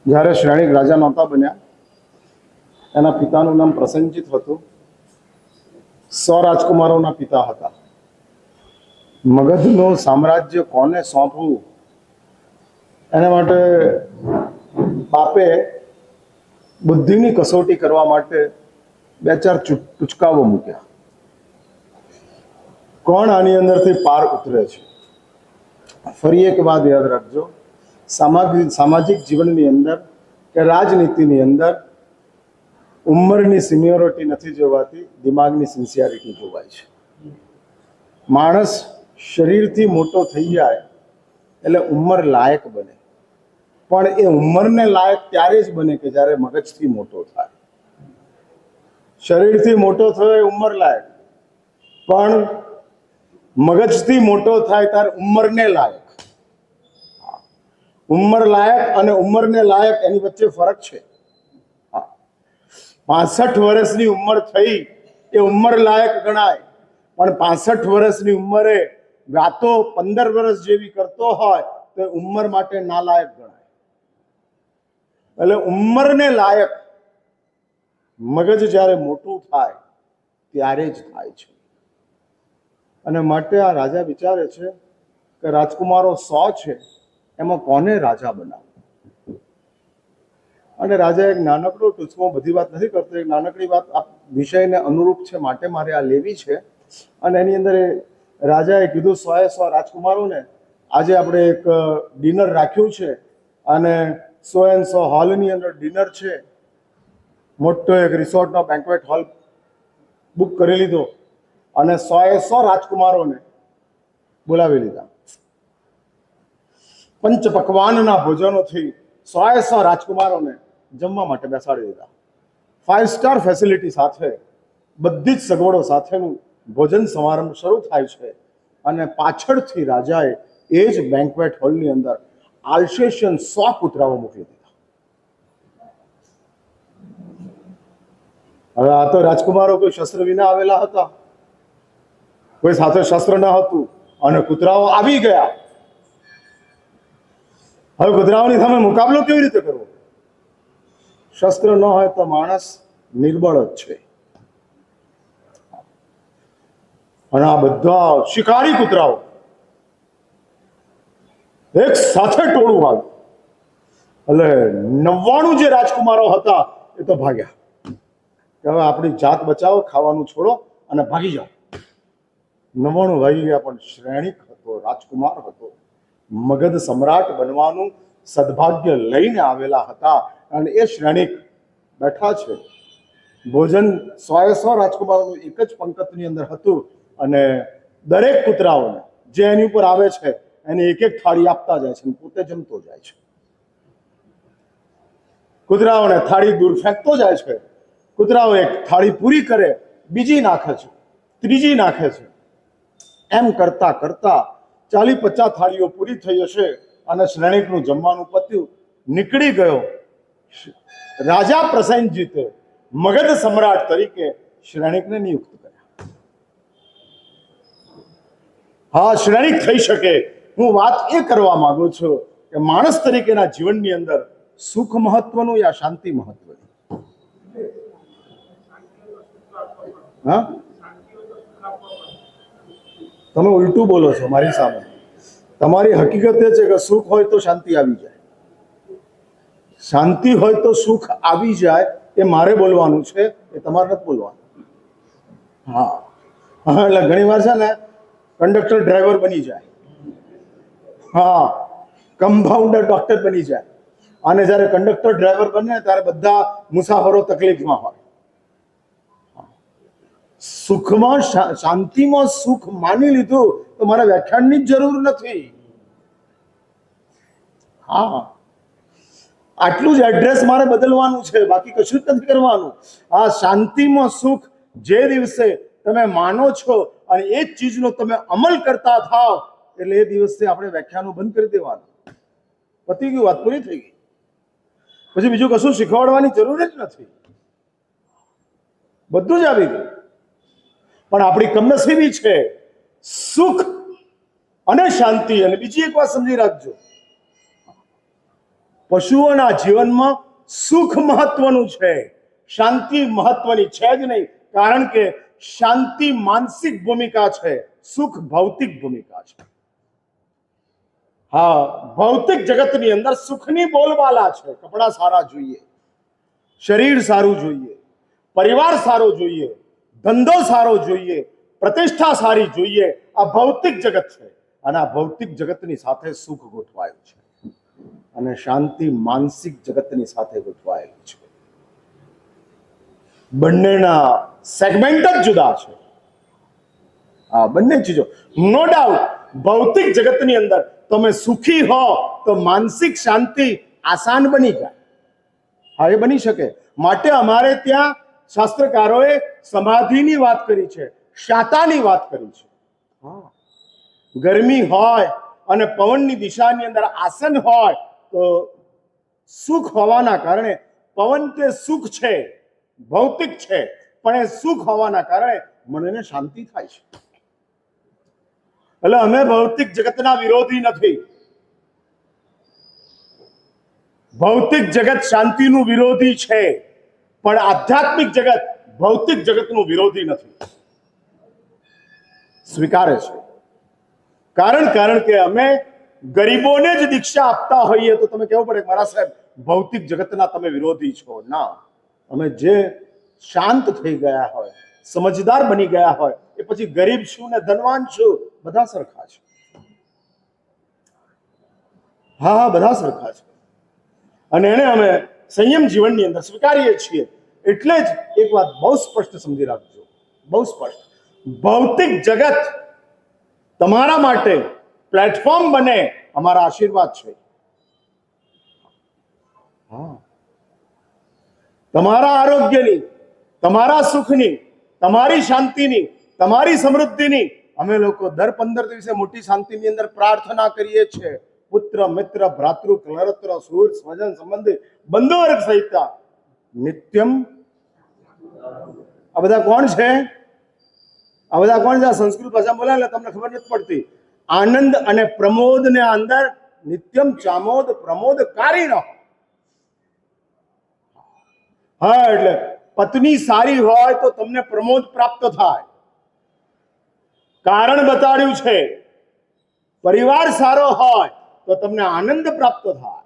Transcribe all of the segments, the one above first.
જ્યારે શ્રેણિક રાજા નહોતા બન્યા, એના પિતાનું નામ પ્રસેનજીત હતું. 100 રાજકુમારોના પિતા હતા. મગધનું સામ્રાજ્ય કોને સોંપવું એના માટે બાપે બુદ્ધિની કસોટી કરવા માટે 2-4 ટૂચકાઓ મૂક્યા. કોણ આની અંદરથી પાર ઉતરે છે? ફરી એક વાત યાદ રાખજો, સામાજિક જીવનની અંદર કે રાજનીતિની અંદર ઉંમરની સિનિયોરિટી નથી જોવાતી, દિમાગની સિન્સિયરિટી જોવાય છે. માણસ શરીરથી મોટો થઈ જાય એટલે ઉંમર લાયક બને, પણ એ ઉંમરને લાયક ત્યારે જ બને કે જ્યારે મગજથી મોટો થાય. શરીરથી મોટો થયો એ ઉંમર લાયક, પણ મગજથી મોટો થાય ત્યારે ઉંમરને લાયક. ઉંમર લાયક અને ઉંમરને લાયક એની વચ્ચે ફરક છે. 65 વર્ષની ઉંમર થઈ એ ઉંમર લાયક ગણાય, પણ 65 વર્ષની ઉંમરે વાતો 15 વર્ષ જેવી કરતો હોય તો ઉંમર માટે નાલાયક ગણાય. એટલે ઉંમરને લાયક મગજ જ્યારે મોટું થાય ત્યારે જ થાય છે. અને માટે આ રાજા વિચારે છે કે રાજકુમારો 100 છે, એમાં કોને રાજા બનાવવું? અને રાજા એક નાનકડો ટૂચકો, બધી વાત નથી કરતો, એક નાનકડી વાત આ વિષયને અનુરૂપ છે માટે મારે આ લેવી છે. અને એની અંદર રાજાએ કીધું 100 રાજકુમારોને આજે આપણે એક ડિનર રાખ્યું છે અને 100 હોલની અંદર ડિનર છે. મોટો એક રિસોર્ટનો બેન્ક્વેટ હોલ બુક કરી લીધો અને 100 રાજકુમારોને બોલાવી લીધા. પંચ પકવાનના ભોજનોથી 100 રાજકુમારોને જમવા માટે બેસાડી દીધા. 5 સ્ટાર ફેસિલિટી સાથે, બધી જ સગવડો સાથેનું ભોજન સમારંભ શરૂ થાય છે. અને પાછળથી રાજાએ એ જ બેન્ક્વેટ હોલની અંદર આલ્સેશિયન 100 કૂતરાઓ મોકલી દીધા. હવે આ તો રાજકુમારો કોઈ શસ્ત્ર વિના આવેલા હતા, કોઈ સાથે શસ્ત્ર ન હતું, અને કૂતરાઓ આવી ગયા. હવે કૂતરાઓની સામે મુકાબલો કેવી રીતે કરવો? શસ્ત્ર ન હોય તો માણસ નિર્બળ જ છે. અને આ બધા શિકારી કૂતરાઓ એક સાથે ટોળું આવ્યું. એટલે 99 જે રાજકુમારો હતા એ તો ભાગ્યા કે હવે આપણી જાત બચાવો, ખાવાનું છોડો અને ભાગી જાઓ. 99 ભાગી ગયા, પણ શ્રેણિક હતો, રાજકુમાર હતો, મગધ સમ્રાટ બનવાનું સદભાગ્ય લઈને આવેલા હતા. અને એ શ્રેણિક બેઠા છે. ભોજન 100 રાજકુમારોનું એક જ પંક્તિની અંદર હતું અને દરેક કૂતરાઓને જે એની ઉપર આવે છે એને એક એક થાળી આપતા જાય છે, પોતે જમતો જાય છે. કૂતરાઓને થાળી દૂર ફેંકતો જાય છે. કૂતરાઓ એક થાળી પૂરી કરે, બીજી નાખે છે, ત્રીજી નાખે છે. એમ કરતા કરતા 40-50 થાળીઓ પૂરી થઈ હશે અને શ્રેણિકનું જમવાનું પત્યું, નીકળી ગયો. રાજા પ્રસેનજીતે મગધ સમ્રાટ તરીકે શ્રેણિકને નિયુક્ત કર્યા. હા, શ્રેણિક થઈ શકે. હું વાત એ કરવા માંગુ છું કે માણસ તરીકેના જીવનની અંદર સુખ મહત્વનું યા શાંતિ મહત્વની? હા, તમે ઉલટું બોલો છો મારી સામે. તમારી હકીકત એ છે કે સુખ હોય તો શાંતિ આવી જાય, શાંતિ હોય તો સુખ આવી જાય. એ મારે બોલવાનું છે, એ તમારે નથી બોલવાનું. હા, એટલે ઘણી વાર છે ને કંડક્ટર ડ્રાઈવર બની જાય, હા, કમ્પાઉન્ડર ડોક્ટર બની જાય. અને જ્યારે કંડક્ટર ડ્રાઈવર બને ત્યારે બધા મુસાફરો તકલીફમાં હોય. સુખમાં, શાંતિમાં સુખ માની લીધું તો મારે વ્યાખ્યાનની જ જરૂર નથી. હા, આટલું જ એડ્રેસ મારે બદલવાનું છે, બાકી કશું જ નથી કરવાનું. આ શાંતિમાં સુખ જે દિવસે તમે માનો છો અને એ જ ચીજનો તમે અમલ કરતા થાવ એટલે એ દિવસે આપણે વ્યાખ્યાનો બંધ કરી દેવાનું. પતી ગયું, વાત પૂરી થઈ ગઈ. પછી બીજું કશું શીખવાડવાની જરૂર જ નથી, બધું જ આવી ગયું. પણ આપણી કમનસીબી છે સુખ અને શાંતિ. અને બીજી એક વાત સમજી રાખજો, પશુઓના જીવનમાં સુખ મહત્વનું છે, શાંતિ મહત્વની છે જ નહીં. કારણ કે શાંતિ માનસિક ભૂમિકા છે, સુખ ભૌતિક ભૂમિકા છે. હા, ભૌતિક જગતની અંદર સુખની બોલબાલા છે. કપડા સારા જોઈએ, શરીર સારું જોઈએ, પરિવાર સારો જોઈએ, ધંધો સારો જોઈએ, પ્રતિષ્ઠા સારી જોઈએ. આ ભૌતિક જગત છે અને આ ભૌતિક જગતની સાથે સુખ ગોઠવાયું છે અને શાંતિ માનસિક જગતની સાથે ગોઠવાયેલી છે. બંનેના સેગમેન્ટ જ જુદા છે. આ બંને ચીજો નો ડાઉટ ભૌતિક જગતની અંદર તમે સુખી હો તો માનસિક શાંતિ આસાન બની જાય. હા, એ બની શકે. માટે અમારે ત્યાં શાસ્ત્રકારોએ સમાધિની વાત કરી છે, શાતાની વાત કરી છે. હા, ગરમી હોય અને પવનની દિશાની અંદર આસન હોય તો સુખ હોવાના કારણે, પવન તે સુખ છે, ભૌતિક છે, પણ એ સુખ હોવાના કારણે મનને શાંતિ થાય છે. એટલે અમે ભૌતિક જગતના વિરોધી નથી. ભૌતિક જગત શાંતિનું વિરોધી છે, પણ આધ્યાત્મિક જગત ભૌતિક જગતનું વિરોધી નથી, સ્વીકારે છે. કારણ કે અમે ગરીબોને જ દીક્ષા આપતા હોઈએ તો તમે કહેવું પડે મારા સાહેબ ભૌતિક જગતના તમે વિરોધી છો. ના, અમે જે શાંત થઈ ગયા હોય, સમજદાર બની ગયા હોય, એ પછી ગરીબ છું ને ધનવાન છું, બધા સરખા છે. હા, બધા સરખા છે. અને એને અમે સંયમ જીવનની અંદર સ્વીકારીએ છીએ. એટલે જ એક વાત બહુ સ્પષ્ટ સમજી રાખજો, બહુ સ્પષ્ટ. ભૌતિક જગત તમારા માટે પ્લેટફોર્મ બને, અમારા આશીર્વાદ છે. હા, તમારા આરોગ્યની, તમારા સુખની, તમારી શાંતિની, તમારી સમૃદ્ધિની અમે લોકો દર 15 દિવસે મોટી શાંતિની અંદર પ્રાર્થના કરીએ છીએ. પુત્ર મિત્ર ભ્રાતૃ કલરત્ર સુર સ્વજન સંબંધી બંધુ વર્ગ સહિત નિત્યમ. આ બધા કોણ છે? આ બધા કોણ છે? સંસ્કૃત ભાષા બોલે એટલે તમને ખબર નથી પડતી. આનંદ અને પ્રમોદ ને અંદર નિત્યમ ચામોદ પ્રમોદ કારીનો. હા, એટલે પત્ની સારી હોય તો તમને પ્રમોદ પ્રાપ્ત થાય, કારણ બતાડ્યું છે. પરિવાર સારો હોય તો તમને આનંદ પ્રાપ્ત થાય,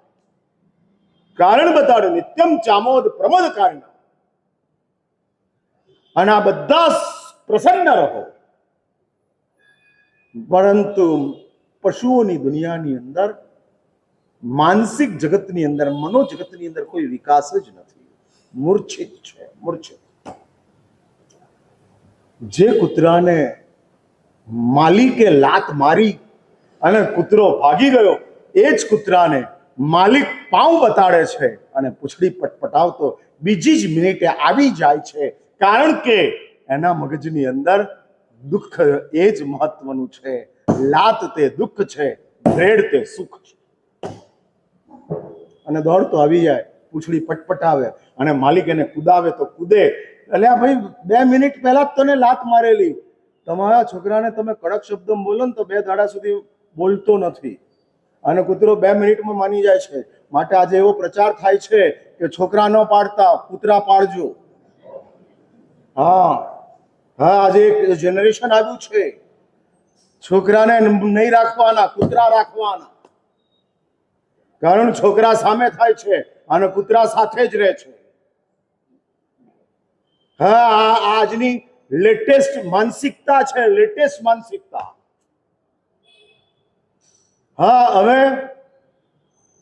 કારણ બતાડ્યું. નિત્યમ ચામોદ પ્રમોદ કારીનો. અને આ બધા પ્રસન્ન રહો. પરંતુ પશુઓની દુનિયાની અંદર, માનસિક જગતની અંદર, મનોજગતની અંદર કોઈ વિકાસ જ નથી. મૂર્છિત છે, મૂર્છિત. જે કૂતરાને માલિકે લાત મારી અને કૂતરો ભાગી ગયો, એ જ કૂતરાને માલિક પાઉં બતાડે છે અને પૂંછડી પટપટાવતો બીજી જ મિનિટે આવી જાય છે. કારણ કે એના મગજની અંદર દુઃખ એ જ મહત્વનું છે. લાત તે દુઃખ છે, બ્રેડ તે સુખ છે. અને દોડતો આવી જાય, પૂંછડી પટપટાવે અને માલિક એને કુદાવે તો કૂદે. એટલે ભાઈ 2 મિનિટ પહેલા જ તને લાત મારેલી. તમારા છોકરાને તમે કડક શબ્દમાં બોલો ને તો 2 દાડા સુધી બોલતો નથી અને કૂતરો 2 મિનિટમાં માની જાય છે. માટે આજે એવો પ્રચાર થાય છે કે છોકરા ન પાડતા કૂતરા પાડજો. હા, હા, આજે એક જનરેશન આવ્યું છે, છોકરાને નહીં રાખવાના, કૂતરા રાખવાના. કારણ છોકરા સામે થાય છે અને કૂતરા સાથે જ રહે છે. હા, આજની લેટેસ્ટ માનસિકતા છે, લેટેસ્ટ માનસિકતા. હા, હવે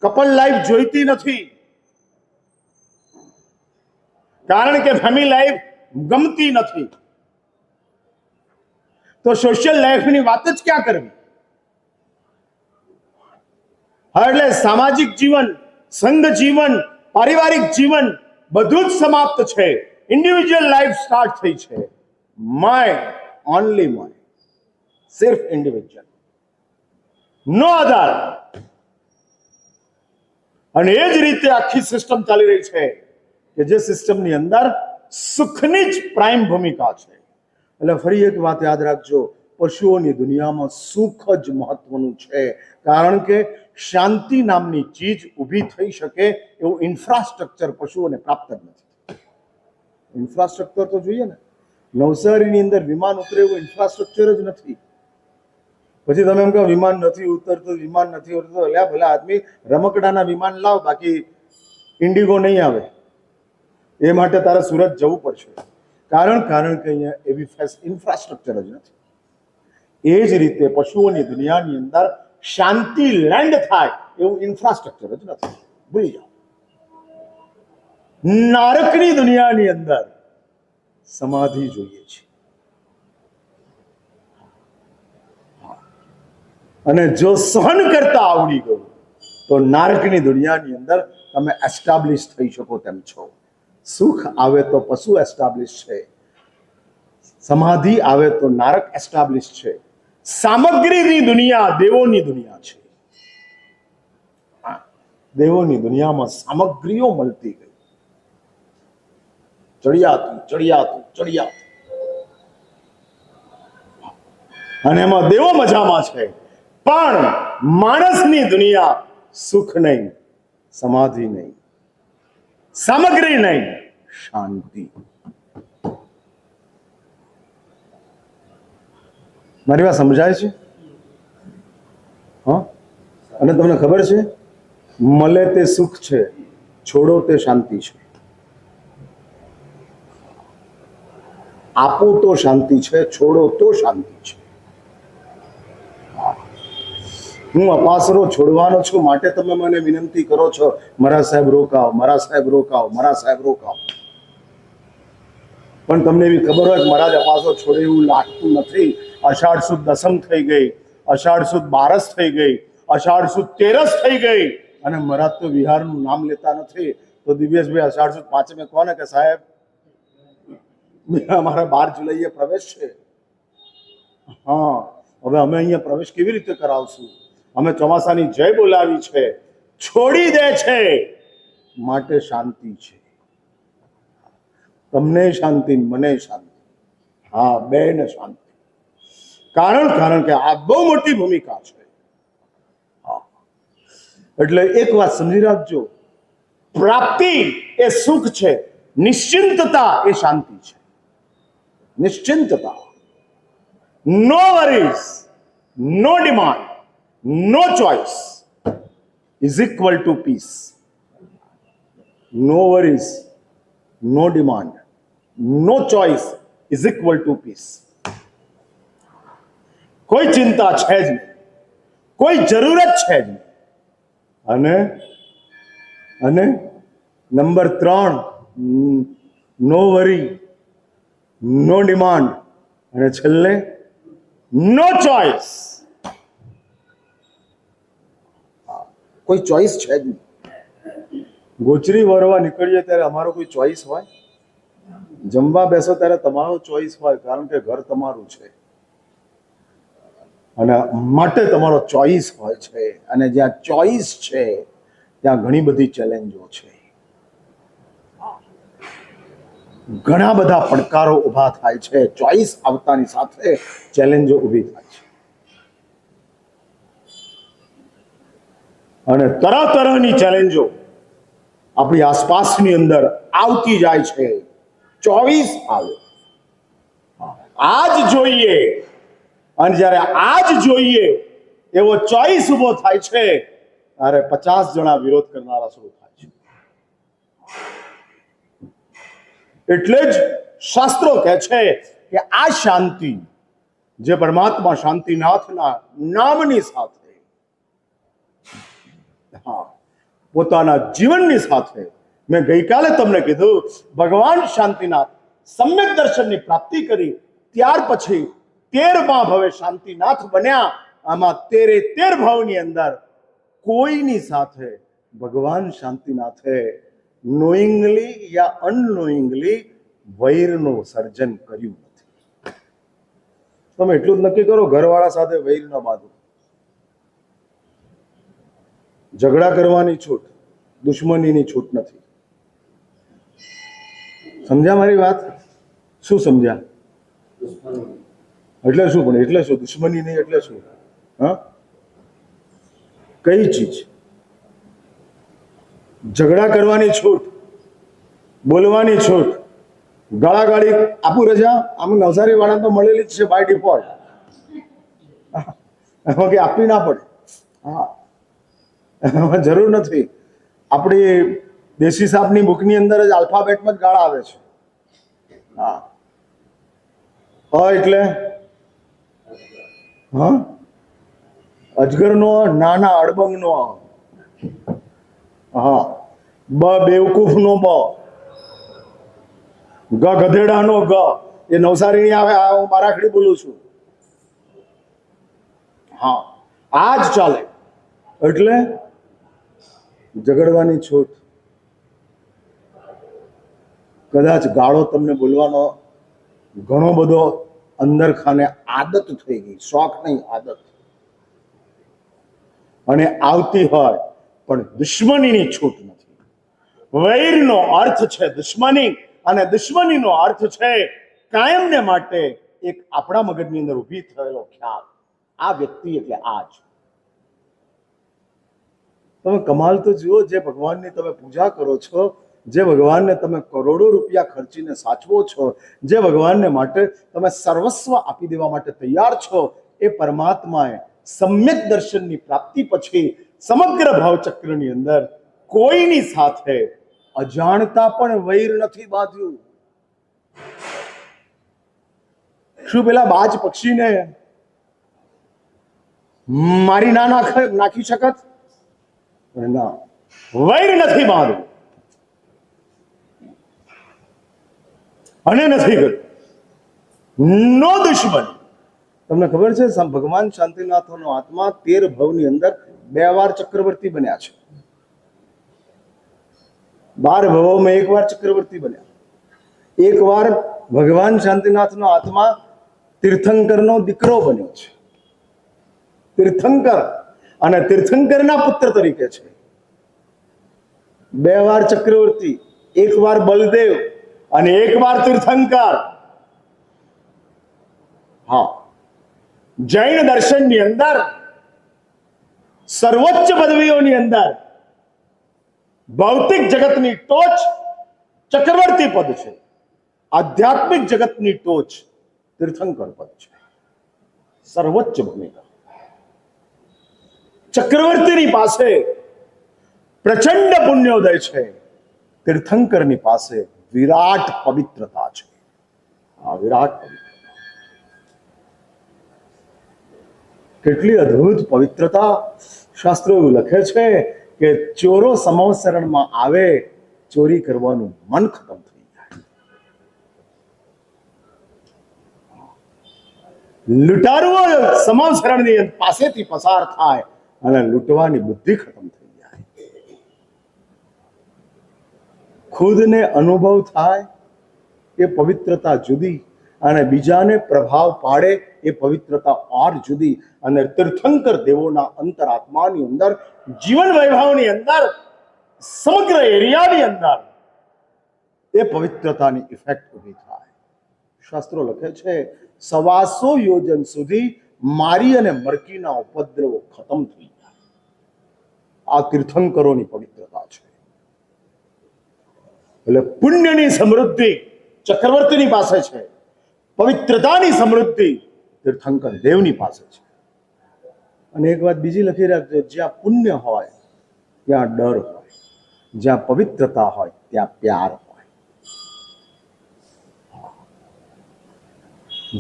કપલ લાઈફ જોઈતી નથી, કારણ કે ફેમિલી લાઈફ ગમતી નથી. તો સોશિયલ લાઈફની વાત જ ક્યાં કરવી? હા, એટલે સામાજિક જીવન, સંઘ જીવન, પારિવારિક જીવન બધું જ સમાપ્ત છે. ઇન્ડિવિજ્યુઅલ લાઈફ સ્ટાર્ટ થઈ છે. માય, ઓનલી માય, સિર્ફ ઇન્ડિવિજ્યુઅલ, નો અધર. અને એ જ રીતે આખી સિસ્ટમ ચાલી રહી છે કે જે સિસ્ટમની અંદર સુખની જ પ્રાઇમ ભૂમિકા છે. એટલે ફરી એક વાત યાદ રાખજો, પશુઓની દુનિયામાં સુખ જ મહત્વનું છે. કારણ કે શાંતિ નામની ચીજ ઊભી થઈ શકે એવું ઇન્ફ્રાસ્ટ્રક્ચર પશુઓને પ્રાપ્ત જ નથી. ઇન્ફ્રાસ્ટ્રક્ચર તો જોઈએ ને, નવસારીની અંદર વિમાન ઉતરે એવું ઇન્ફ્રાસ્ટ્રક્ચર જ નથી. પછી તમે એમ કહો વિમાન નથી ઉતરતું, વિમાન નથી ઉતરતું. એટલે ભલે આદમી રમકડાના વિમાન લાવ, બાકી ઇન્ડિગો નહીં આવે. એ માટે તારે સુરત જવું પડશે. કારણ કે અહીંયા એવી ઇન્ફ્રાસ્ટ્રક્ચર જ નથી. એ જ રીતે પશુઓની દુનિયાની અંદર શાંતિ લેન્ડ થાય એવું ઇન્ફ્રાસ્ટ્રક્ચર જ નથી. ભૂલી જાઓ. નારકની દુનિયાની અંદર સમાધિ જોઈએ છે. અને જો સહન કરતા આવડી ગયું તો નારકની દુનિયાની અંદર તમે એસ્ટાબ્લિશ થઈ શકો તેમ છો. સુખ આવે તો પશુ એસ્ટાબ્લિશ છે, સમાધિ આવે તો નારક એસ્ટાબ્લિશ છે. સામગ્રીની દુનિયા દેવોની દુનિયા છે. દેવોની દુનિયામાં સામગ્રીઓ મળતી ગઈ, ચડિયાતું. અને એમાં દેવો મજામાં છે. પણ માણસની દુનિયા સુખ નહીં, સમાધિ નહીં, સામગ્રી નહીં, શાંતિ. મારી વાત સમજાય છે? હા. અને તમને ખબર છે, મળે તે સુખ છે, છોડો તે શાંતિ છે. આપો તો શાંતિ છે, છોડો તો શાંતિ છે. હું અપાસરો છોડવાનો છું, માટે તમે મને વિનંતી કરો છો, મારા સાહેબ રોકાવ, મારા સાહેબ રોકાવ, મારા સાહેબ રોકાવ. પણ તમને એવી ખબર હોય કે મહારાજ અપાસો છોડે એવું લાગતું નથી. અષાઢ સુદ દસમ થઈ ગઈ, અષાઢ સુદ બારસ થઈ ગઈ, અષાઢ સુદ તેરસ થઈ ગઈ, અને મહારાજ તો વિહારનું નામ લેતા નથી. તો દિવ્યેશભાઈ અષાઢ સુદ પાંચમે કોને કે સાહેબ અમારા 12 જુલાઈએ પ્રવેશ છે. હા, હવે અમે અહીંયા પ્રવેશ કેવી રીતે કરાવશું? અમે ચોમાસાની જય બોલાવી છે, છોડી દે છે, માટે શાંતિ છે. તમને શાંતિ, મને શાંતિ. હા, બેને શાંતિ. કારણ કે આ બહુ મોટી ભૂમિકા છે. એટલે એક વાત સમજી રાખજો, પ્રાપ્તિ એ સુખ છે, નિશ્ચિંતતા એ શાંતિ છે. નિશ્ચિંતતા, no worries, no demand, no choice is equal to peace. No worries, no demand, no choice is equal to peace. કોઈ ચિંતા છે જ નહીં, કોઈ જરૂરત છે જ નહીં. અને નંબર 3, નો વરી, નો ડિમાન્ડ, અને છેલ્લે નો ચોઇસ. કોઈ ચોઇસ છે જ નહીં. ગોચરી વરવા નીકળીએ ત્યારે અમારો કોઈ ચોઇસ હોય? જમવા બેસો ત્યારે તમારો ચોઇસ હોય, કારણ કે ઘર તમારું છે અને માટે તમારો ચોઇસ હોય છે. અને જ્યાં ચોઇસ છે ત્યાં ઘણી બધી ચેલેન્જો છે, ઘણા બધા પડકારો ઊભા થાય છે. ચોઇસ આવતાની સાથે ચેલેન્જો ઊભી થાય છે, અને તરહની ચેલેન્જો આપણી આસપાસની અંદર આવતી જાય છે. 24 આવે, આજ જોઈએ, અને જ્યારે આજ જોઈએ એવો ચોઇસ ઊભો થાય છે ત્યારે 50 જણા વિરોધ કરનારા શરૂ થાય છે. એટલે જ શાસ્ત્રો કહે છે કે આ શાંતિ જે પરમાત્મા શાંતિનાથના નામની સાથે, હા, પોતાના જીવનની સાથે, મેં ગઈકાલે તમને કીધું, ભગવાન શાંતિનાથ સમ્યક દર્શનની પ્રાપ્તિ કરી ત્યાર પછી 13મા ભવે શાંતિનાથ બન્યા. આમાં 13 ભાવની અંદર કોઈની સાથે ભગવાન શાંતિનાથે નોઈંગલી યા અનનોઈંગલી વૈરનું સર્જન કર્યું નથી. તમે એટલું જ નક્કી કરો, ઘરવાળા સાથે વૈર ન બાંધો. ઝઘડા કરવાની છૂટ, દુશ્મનીની છૂટ નથી. સમજ્યા મારી વાત? શું સમજ્યા? એટલે શું? પણ એટલે શું દુશ્મની નહીં? એટલે શું? હા, કઈ ચીજ? ઝઘડા કરવાની છૂટ, બોલવાની છૂટ, ગાળાગાળી આપું રજા? આમ નવસારી વાળા તો મળેલી જ છે બાય ડિફોલ્ટ. એમાં કે આપવી ના પડે. હા, એમાં જરૂર નથી. આપણી દેશી સાહેબની બુકની અંદર જ આલ્ફાબેટમાં જ ગાળા આવે છે. હા, એટલે હા, અજગરનો, નાના અડબંગનો, હા, બ બેવકૂફનો બ, ગ ગધેડાનો ગ. એ નવસારી આવે, હું બારાખડી બોલું છું. હા, આ જ ચાલે. એટલે ઝઘડવાની છૂટ. કદાચ ગાળો તમને બોલવાનો ઘણો બધો અંદર ખાને આદત થઈ ગઈ, શોખ નહીં, આદત. અને આવતી હોય પણ દુશ્મનીની છૂટ નથી. વૈરનો અર્થ છે દુશ્મની, અને દુશ્મનીનો અર્થ છે કાયમને માટે એક આપણા મગજની અંદર ઊભી થયેલો ખ્યાલ, આ વ્યક્તિ એટલે આ જ. તમે કમાલ તો જુઓ, જે ભગવાનની તમે પૂજા કરો છો, જે ભગવાનને તમે કરોડો રૂપિયા ખર્ચીને સાચવો છો, જે ભગવાનને માટે તમે સર્વસ્વ આપી દેવા માટે તૈયાર છો, એ પરમાત્માએ સમ્યક દર્શનની પ્રાપ્તિ પછી સમગ્ર ભાવચક્રની અંદર કોઈની સાથે અજાણતા પણ વૈર નથી બાંધ્યું. શું પેલા બાજ પક્ષીને મારી ના નાખી શકત? ના, વૈર નથી બાંધ્યું અને નથી કર્યું. નો દુશ્મન. તમને ખબર છે ભગવાન શાંતિનાથનો આત્મા 13 ભવની અંદર 2 વાર ચક્રવર્તી બન્યા છે. 12 ભવોમાં 1 વાર ચક્રવર્તી બન્યા. 1 વાર ભગવાન શાંતિનાથનો આત્મા તીર્થંકરનો દીકરો બન્યો છે. તીર્થંકર અને તીર્થંકરના પુત્ર તરીકે છે. 2 વાર ચક્રવર્તી, 1 વાર બલદેવ અને 1 વાર તીર્થંકર. હા, જૈન દર્શનની અંદર સર્વોચ્ચ પદવીઓની અંદર ભૌતિક જગતની ટોચ ચક્રવર્તી પદ છે, આધ્યાત્મિક જગતની ટોચ તીર્થંકર પદ છે. સર્વોચ્ચ ભૂમિકા. ચક્રવર્તીની પાસે પ્રચંડ પુણ્યોદય છે, તીર્થંકરની પાસે વિરાટ પવિત્રતા છે. આ વિરાટ પવિત્રતા, કેટલી અદ્ભુત પવિત્રતા! શાસ્ત્રો એવું લખે છે કે ચોરો સમવસરણમાં આવે, ચોરી કરવાનું મન ખતમ થઈ જાય. લૂંટારુઓ સમવસરણની પાસેથી પસાર થાય અને લૂંટવાની બુદ્ધિ ખતમ થઈ જાય. ખુદને અનુભવ થાય એ પવિત્રતા જુદી, અને બીજાને પ્રભાવ પાડે એ પવિત્રતા ઓર જુદી. અને તીર્થંકર દેવોના અંતરાત્માની અંદર, જીવન વૈભવની અંદર, સમગ્ર એરિયાની અંદર એ પવિત્રતાની ઇફેક્ટ ઊભી થાય. શાસ્ત્રો લખે છે 125 યોજન સુધી મારી અને મરકીના ઉપદ્રવો ખતમ થઈ જાય. આ તીર્થંકરોની પવિત્રતા છે. એટલે પુણ્યની સમૃદ્ધિ ચક્રવર્તીની પાસે છે, પવિત્રતાની સમૃદ્ધિ તીર્થંકર દેવની પાસે છે. અને એક વાત બીજી લખી રાખજો, જ્યાં પુણ્ય હોય ત્યાં ડર હોય, જ્યાં પવિત્રતા હોય ત્યાં પ્યાર હોય.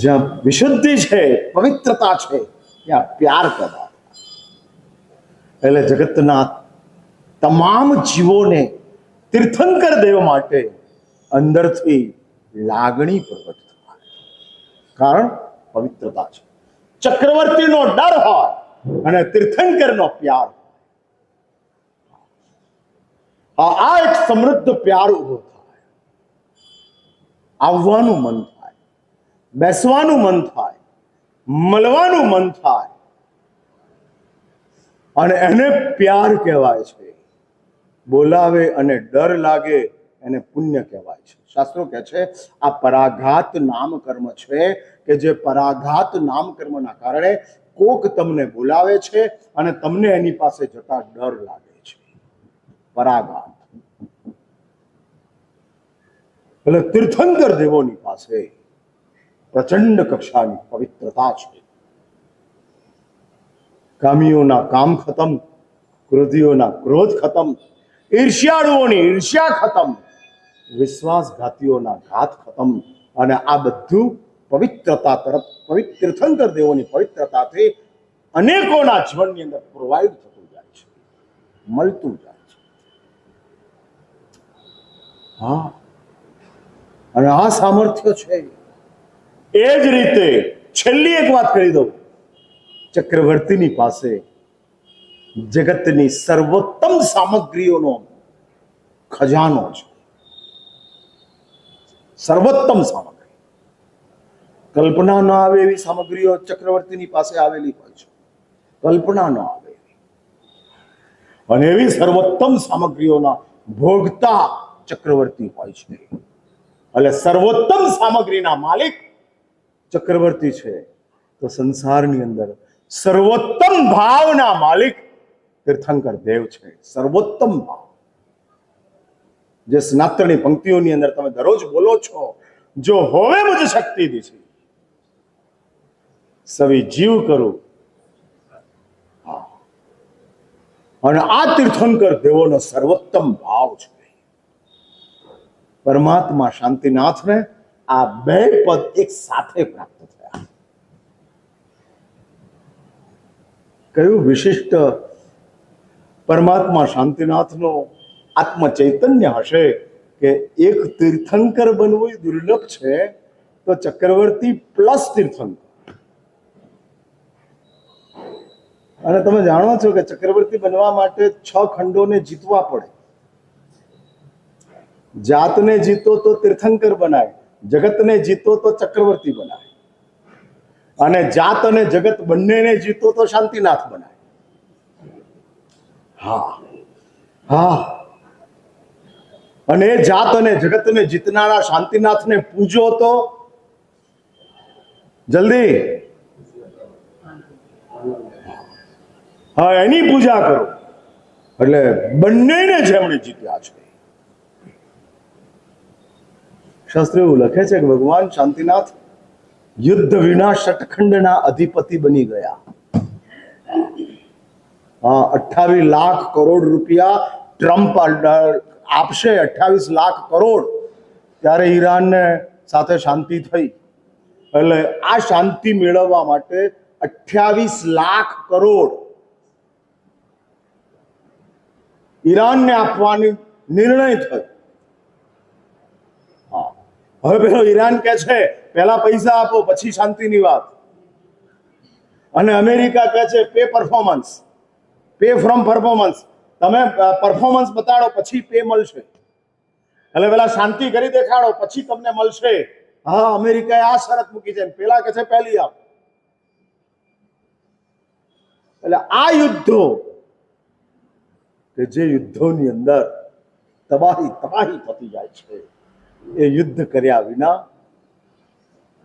જ્યાં વિશુદ્ધિ છે, પવિત્રતા છે, ત્યાં પ્યાર પેદા. એટલે જગતના તમામ જીવોને તીર્થંકર દેવ માટે અંદરથી લાગણી પ્રગટ થાય, કારણ પવિત્રતા છે. ચક્રવર્તીનો ડર હોય અને તીર્થંકરનો પ્યાર હોય. આ એક સમૃદ્ધ પ્યાર ઉભો થાય. આવવાનું મન થાય, બેસવાનું મન થાય, મળવાનું મન થાય, અને એને પ્યાર કહેવાય છે. બોલાવે અને ડર લાગે એને પુણ્ય કહેવાય છે. શાસ્ત્રો કહે છે આ પરાઘાત નામ કર્મ છે, કે જે પરાઘાત નામ કર્મના કારણે કોક તમને બોલાવે છે અને તમને એની પાસે જતા ડર લાગે છે. પરાઘાત. એટલે તીર્થંકર દેવોની પાસે પ્રચંડ કક્ષાની પવિત્રતા છે. કામીઓના કામ ખતમ, ક્રોધીઓના ક્રોધ ખતમ, ઈર્ષ્યાળુઓની ઈર્ષ્યા ખતમ, વિશ્વાસઘાતીઓના ઘાત ખતમ. અને આ બધું પવિત્રતા તરફ, તીર્થંકર દેવોની પવિત્રતાથી અનેકોના જીવનની અંદર પ્રોવાઈડ થતું જાય છે, મળતું જાય છે. હા, અને આ સામર્થ્ય છે. એ જ રીતે છેલ્લી એક વાત કહી દઉં. ચક્રવર્તીની પાસે જગતની સર્વોત્તમ સામગ્રીઓનો ખજાનો છે. સર્વોત્તમ સામગ્રી, કલ્પના ન આવે એવી સામગ્રીઓ ચક્રવર્તીની પાસે આવેલી હોય છે. કલ્પના ન આવે એવી. અને એવી સર્વોત્તમ સામગ્રીઓના ભોગતા ચક્રવર્તી હોય છે. એટલે સર્વોત્તમ સામગ્રીના માલિક ચક્રવર્તી છે. તો સંસારની અંદર સર્વોત્તમ ભાવના માલિક તીર્થંકર દેવ છે. સર્વોત્તમ ભાવ, જે સ્નાતરની પંક્તિઓની અંદર તમે દરરોજ બોલો છો, જો હોવે મુझ શક્તિ દીધી સવી જીવ કરું. અને આ તીર્થંકર દેવોનો સર્વોત્તમ ભાવ છે. પરમાત્મા શાંતિનાથને આ બે પદ એક સાથે પ્રાપ્ત થયા. કયું વિશિષ્ટ પરમાત્મા શાંતિનાથનો આત્મ ચૈતન્ય હશે કે એક તીર્થંકર બનવું દુર્લભ છે, તો ચક્રવર્તી પ્લસ તીર્થંકર. અને તમે જાણો છો કે ચક્રવર્તી બનવા માટે 6 ખંડોને જીતવા પડે. જાતને જીતો તો તીર્થંકર બનાય, જગતને જીતો તો ચક્રવર્તી બનાય, અને જાત અને જગત બંનેને જીતો તો શાંતિનાથ બનાય. હા હા. અને જાત અને જગતને જીતનારા શાંતિનાથને પૂજો તો જલ્દી, હા, એની પૂજા કરો. એટલે બંનેને જેમણે જીત્યા છે. શાસ્ત્ર એવું લખે છે કે ભગવાન શાંતિનાથ યુદ્ધ વિના શતખંડના અધિપતિ બની ગયા. 28 લાખ કરોડ રૂપિયા ટ્રમ્પ આપશે, 28 લાખ કરોડ. ત્યારે ઈરાનને સાથે શાંતિ થઈ. એટલે આ શાંતિ મેળવવા માટે 28 લાખ કરોડ ઈરાનને આપવાની નિર્ણય થયો. હવે પેલો ઈરાન કે છે પહેલા પૈસા આપો પછી શાંતિની વાત. અને અમેરિકા કહે છે pay performance, pay from performance. તમે પરફોર્મન્સ બતાડો પછી પે મળશે. એટલે પેલા શાંતિ કરી દેખાડો પછી તમને મળશે. હા, અમેરિકાએ આ શરત મૂકી છે, પેલા કે છે પહેલી આપ. એટલે આ યુદ્ધો કે જે યુદ્ધોની અંદર તબાહી થતી જાય છે, એ યુદ્ધ કર્યા વિના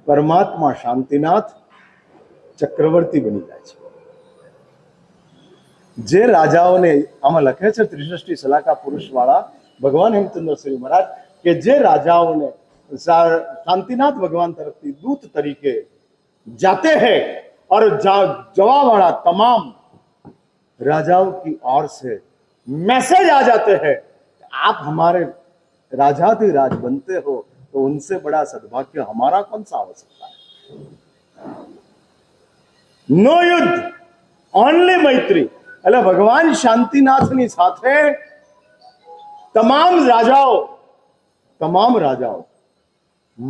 પરમાત્મા શાંતિનાથ ચક્રવર્તી બની જાય છે. જે રાજાઓને આમાં લખે છે ત્રિસૃષ્ટિ સલાકા પુરુષ વાળા ભગવાન હેમચંદ્ર શ્રી મહારાજ કે જે રાજાઓને शांतिनाथ भगवान तरफ दूत तरीके जाते हैं और जवा वाला तमाम राजाओं की ओर से मैसेज आ जाते हैं आप हमारे राजाधिराज बनते हो तो उनसे बड़ा सद्भाग्य हमारा कौन सा हो सकता है. नो युद्ध ओनली मैत्री. એટલે ભગવાન શાંતિનાથની સાથે તમામ રાજાઓ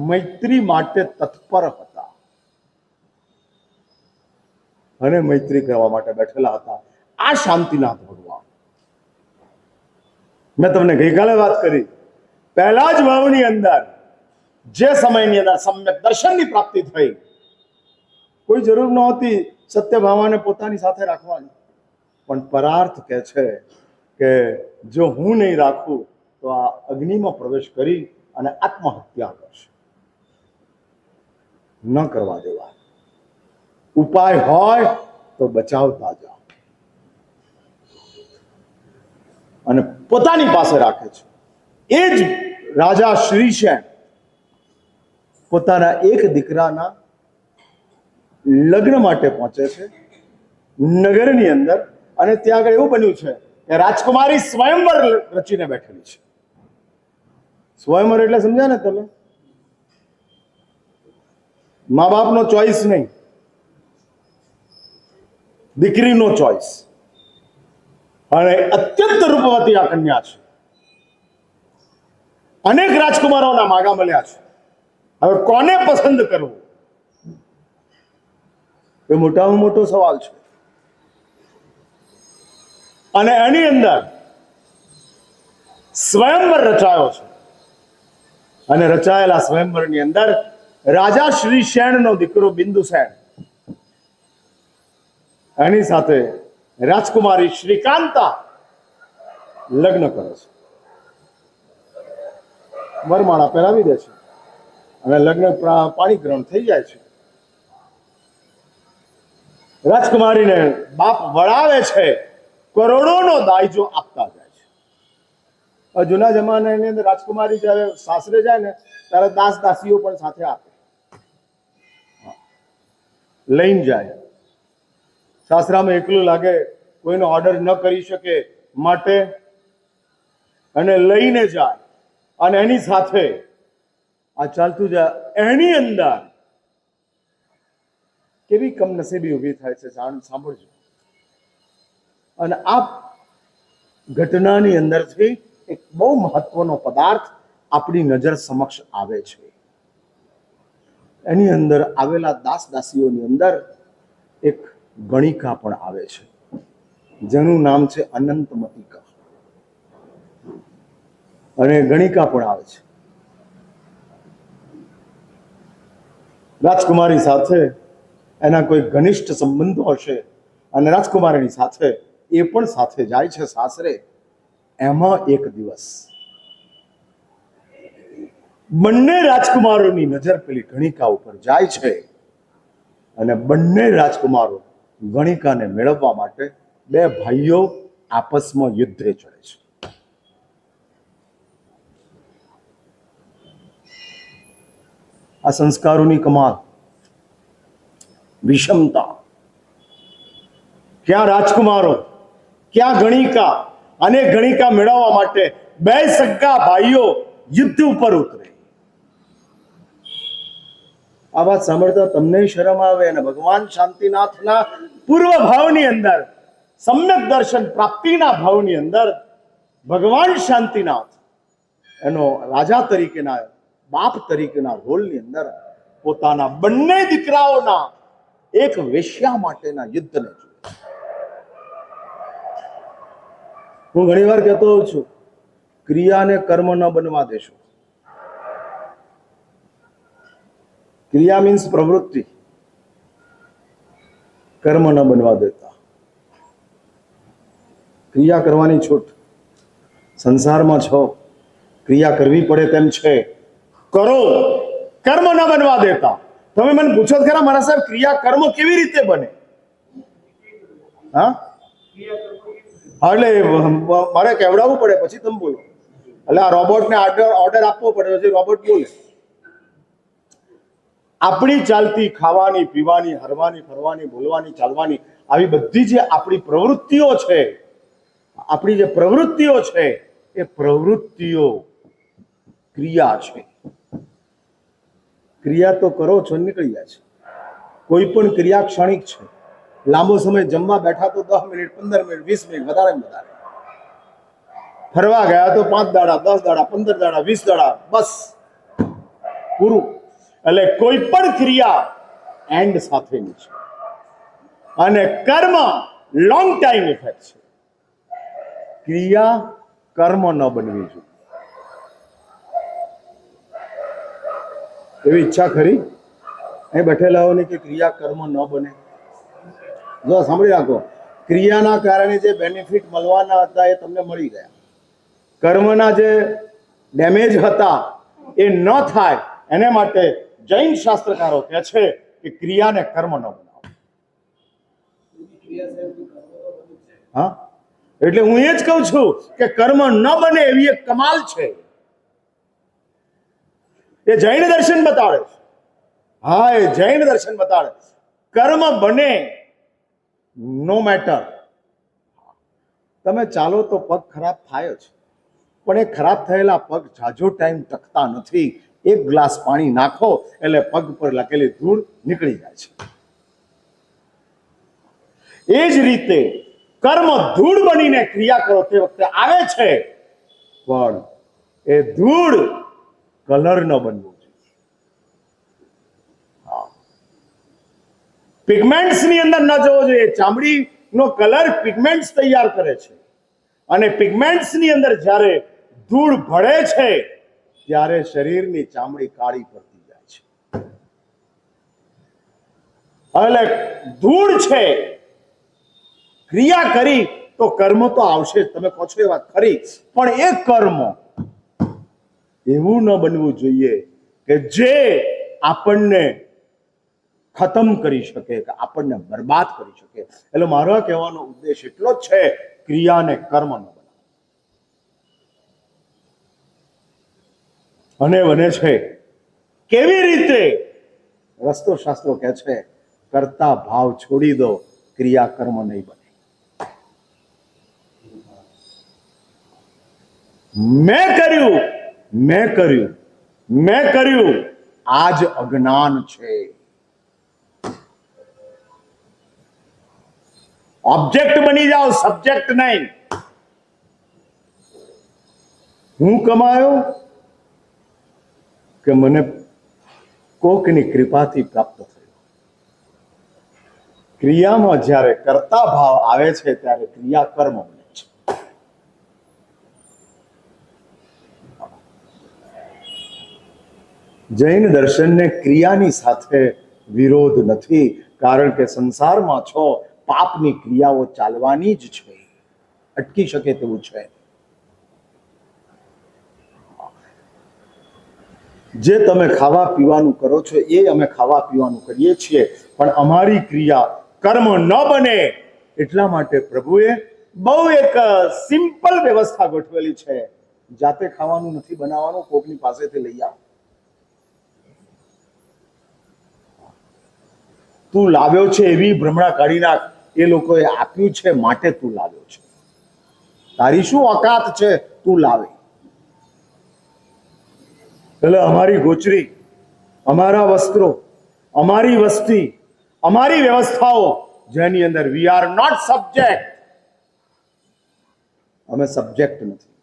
મૈત્રી માટે તત્પર હતા અને મૈત્રી કરવા માટે બેઠેલા હતા. આ શાંતિનાથ ભગવાન, મેં તમને ગઈકાલે વાત કરી, પહેલા જ ભાવની અંદર જે સમયની અંદર સમ્યક દર્શનની પ્રાપ્તિ થઈ, કોઈ જરૂર નહોતી સત્યભામાને પોતાની સાથે રાખવાની. પણ પરાર્થ કહે છે કે જો હું નહીં રાખું તો આ અગ્નિમાં પ્રવેશ કરી અને આત્મહત્યા કરશે. ન કરવા દેવા. ઉપાય હોય તો બચાવતા જાઓ અને પોતાની પાસે રાખે છે. એ જ રાજા શ્રીશેન પોતાના એક દીકરાના લગ્ન માટે પહોંચે છે નગરની અંદર, અને ત્યાં આગળ એવું બન્યું છે કે રાજકુમારી સ્વયંવર રચીને બેઠેલી છે. સ્વયંવર એટલે સમજ્યા ને તમે? મા બાપનો ચોઈસ નહીં, દીકરીનો ચોઈસ. અને અત્યંત રૂપવતી આ કન્યા છે. અનેક રાજકુમારોના માગા મળ્યા છે. હવે કોને પસંદ કરવું એ મોટામાં મોટો સવાલ છે. અને એની અંદર સ્વયંવર રચાયો છે, અને રચાયેલા સ્વયંવરની અંદર રાજા શ્રીશેણનો દીકરો બિંદુસેન એની સાથે રાજકુમારી શ્રીકાંતા લગ્ન કરે છે. વરમાળા પહેરાવી દે છે અને લગ્ન પાણીગ્રહણ થઈ જાય છે. રાજકુમારીને બાપ વળાવે છે, કરોડોનો દાયજો આપતા જાય છે. જૂના જમાનાની અંદર રાજકુમારી જયારે સાસરે જાય ને ત્યારે દાસ દાસીઓ પણ સાથે આપે, લઈને જાય. સાસરામાં એકલું લાગે, કોઈનો ઓર્ડર ન કરી શકે માટે, અને લઈને જાય. અને એની સાથે આ ચાલતું જાય. એની અંદર કેવી કમનસીબી ઊભી થાય છે સાંભળજો. અને આ ઘટનાની અંદરથી એક બહુ મહત્વનો પદાર્થ આપણી નજર સમક્ષ આવે છે. એની અંદર આવેલા દાસ દાસીઓની અંદર એક ગણિકા પણ આવે છે, જેનું નામ છે અનંતમતિકા. અને ગણિકા પણ આવે છે. રાજકુમારી સાથે એના કોઈ ઘનિષ્ઠ સંબંધો હશે, અને રાજકુમારીની સાથે એ પણ સાથે જાય છે સાસરે. એમાં એક દિવસ બંને રાજકુમારોની નજર પેલી ગણિકા ઉપર જાય છે, અને બંને રાજકુમારો ગણિકાને મેળવવા માટે બે ભાઈઓ આપસમાં યુદ્ધે ચડે છે. આ સંસ્કારોની કમાલ, વિષમતા. ક્યાં રાજકુમારો, ક્યાં ગણિકા, અને ગણિકા મેળવવા માટે બે સગા ભાઈઓ યુદ્ધ ઉપર ઉતરે. આ વાત સાંભળતા તમને શરમ આવે, અને ભગવાન શાંતિનાથના પૂર્વ ભાવની અંદર, સમ્યક દર્શન પ્રાપ્તિના ભાવની અંદર ભગવાન શાંતિનાથ એનો રાજા તરીકેના, બાપ તરીકેના રોલની અંદર પોતાના બંને દીકરાઓના એક વેશ્યા માટેના યુદ્ધને જુએ. હું ઘણી વાર કહેતો હોઉં છું, ક્રિયાને કર્મ ન બનવા દેશો. ક્રિયા મીન્સ પ્રવૃત્તિ, કર્મ ન બનવા દેતા. ક્રિયા કરવાની છૂટ. સંસારમાં છો, ક્રિયા કરવી પડે તેમ છે, કરો, કર્મ ન બનવા દેતા. તમે મને પૂછો ખરા, મારા સાહેબ, ક્રિયા કર્મ કેવી રીતે બને? હા, એટલે મારે કહેવડાવવું પડે પછી તમે બોલો. એટલે આ રોબોટને ઓર્ડર આપવો પડે પછી રોબોટ બોલે. આપણી ચાલતી ખાવાની, પીવાની, હરવાની, ફરવાની, બોલવાની, ચાલવાની, આવી બધી જે આપણી પ્રવૃત્તિઓ છે, આપણી જે પ્રવૃત્તિઓ છે, એ પ્રવૃત્તિઓ ક્રિયા છે. ક્રિયા તો કરો છો, નીકળી જાય છે. કોઈ પણ ક્રિયા ક્ષણિક છે. લાંબો સમય જમવા બેઠા તો 10 મિનિટ, 15 મિનિટ, 20 મિનિટ, વધારે વધારે. ફરવા ગયા તો 5 દાડા, 10 દાડા, 15 દાડા, 20 દાડા, બસ પૂરું. એટલે કોઈ પણ ક્રિયા એન્ડ સાથેની છે, અને કર્મ લોંગ ટાઈમ ઇફેક્ટ છે. ક્રિયા કર્મ ન બનવી જોઈએ. એવી ઈચ્છા ખરી અહીં બેઠેલાઓની કે ક્રિયા કર્મ ન બને? જો સાંભળી રાખો, ક્રિયાના કારણે જે બેનિફિટ મળવાના હતા એ તમને મળી ગયા. કર્મના જે ડેમેજ હતા એ ન થાય એને માટે જૈન શાસ્ત્રકારો કહે છે કે ક્રિયાને કર્મ ન બનાવો. હા, એટલે હું એ જ કહું છું કે કર્મ ન બને એવી એક કમાલ છે. એ જૈન દર્શન બતાડે છે. હા, એ જૈન દર્શન બતાડે કર્મ બને નો મેટર. તમે ચાલો તો પગ ખરાબ થાય જ, પણ એ ખરાબ થયેલા પગ જાજો ટાઈમ ટકતા નથી. એક ગ્લાસ પાણી નાખો એટલે પગ પર લખેલી ધૂળ નીકળી જાય છે. એ જ રીતે કર્મ ધૂળ બનીને ક્રિયા કરો તે વખતે આવે છે, પણ એ ધૂળ કલર ન બનવું જોઈએ. પિગમેન્ટ્સ ની અંદર ન જવો જોઈએ. ચામડીનો કલર પિગમેન્ટ્સ તૈયાર કરે છે, અને પિગમેન્ટ્સ ની અંદર જ્યારે ધૂળ ભળે છે ત્યારે શરીરની ચામડી કાળી પડતી જાય છે. એટલે ધૂળ છે, ક્રિયા કરી તો કર્મ તો આવશે જ. તમે કહો છો એ વાત ખરી, પણ એ કર્મ એવું ન બનવું જોઈએ કે જે આપણને ખતમ કરી શકે, કે આપણને બરબાદ કરી શકે. એટલે મારો કહેવાનો ઉદ્દેશ એટલો જ છે, ક્રિયાને કર્મ ન બનાવો. અને બને છે કેવી રીતે? રસ્તો શાસ્ત્રો કહે છે, કરતા ભાવ છોડી દો, ક્રિયા કર્મ નહીં બને. મેં કર્યું, મેં કર્યું, મેં કર્યું, આ જ અજ્ઞાન છે. ઓબ્જેક્ટ બની જાઓ, સબ્જેક્ટ નહીં. હું કમાયો કે મને કોકની કૃપાથી પ્રાપ્ત થયું. ક્રિયામાં જ્યારે કરતા ભાવ આવે છે ત્યારે ક્રિયા કર્મ બને છે. જૈન દર્શનને ક્રિયાની સાથે વિરોધ નથી, કારણ કે સંસારમાં છો, પાપની ક્રિયાઓ ચાલવાની જ છે, અટકી શકે તેવું છે. જે તમે ખાવા પીવાનું કરો છો એ અમે ખાવા પીવાનું કરીએ છીએ, પણ અમારી ક્રિયા કર્મ ન બને એટલા માટે પ્રભુએ બહુ એક સિમ્પલ વ્યવસ્થા ગોઠવેલી છે. જાતે ખાવાનું નથી બનાવવાનું, કોકની પાસેથી લઈ આવો. તું લાવ્યો છે એવી ભ્રમણા કાઢી નાખ. એ લોકોએ આપ્યું છે માટે તું લાવ્યો છે. તારી શું ઓકાત છે તું લાવે? એટલે અમારી ગોચરી, અમારા વસ્ત્રો, અમારી વસ્તી, અમારી વ્યવસ્થાઓ જેની અંદર વી આર નોટ સબ્જેક્ટ, અમે સબ્જેક્ટ નથી,